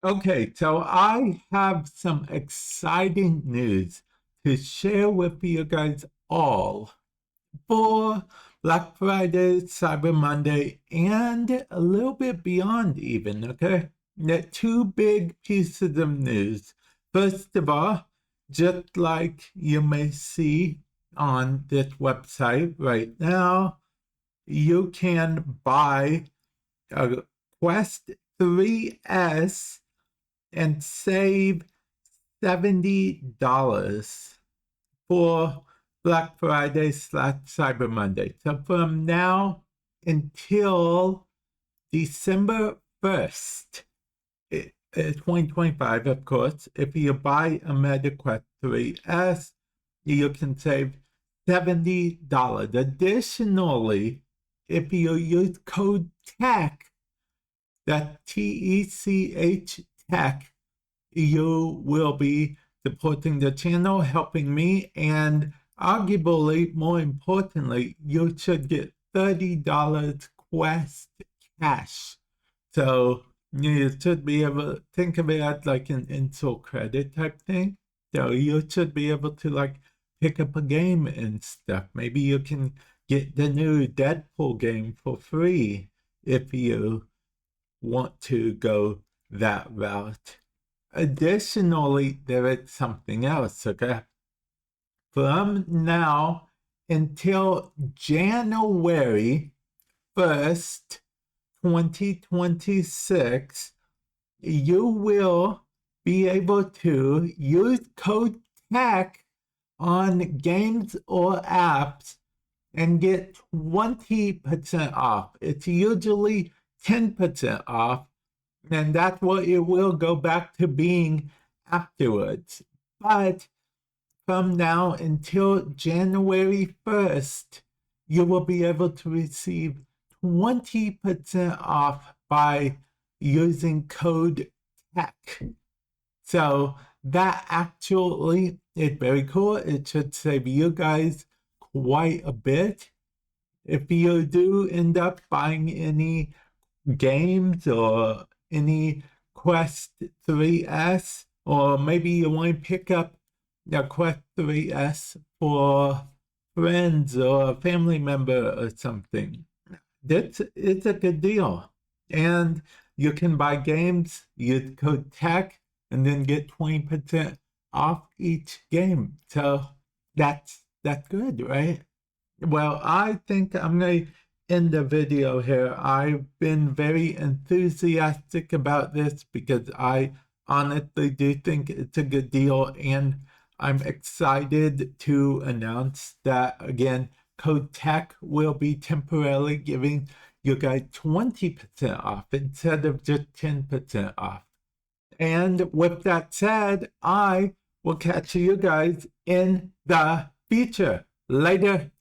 Okay, so I have some exciting news to share with you guys all for Black Friday, Cyber Monday, and a little bit beyond even, okay? The two big pieces of news. First of all, just like you may see on this website right now, you can buy a Quest 3S and save $70 for Black Friday / Cyber Monday. So from now until December 1st, 2025, of course, if you buy a Meta Quest 3S, you can save $70. Additionally, if you use code TECH, that's TECH TECH, you will be supporting the channel, helping me, and arguably, more importantly, you should get $30 Quest cash. So you should be able to think of it as like an insult credit type thing. So you should be able to like pick up a game and stuff. Maybe you can get the new Deadpool game for free if you want to go that route. Additionally, there is something else, okay? From now until January 1st, 2026, you will be able to use code TECH on games or apps and get 20% off. It's usually 10% off, and that's what it will go back to being afterwards. But from now until January 1st, you will be able to receive 20% off by using code TECH. So that actually is very cool. It should save you guys quite a bit. If you do end up buying any games or any Quest 3S, or maybe you want to pick up the Quest 3S for friends or a family member or something, it's a good deal. And you can buy games, use code TECH, and then get 20% off each game. So that's good, right? Well, I think I'm going to end the video here. I've been very enthusiastic about this because I honestly do think it's a good deal, and I'm excited to announce that, again, code TECH will be temporarily giving you guys 20% off instead of just 10% off. And with that said, I will catch you guys in the future. Later.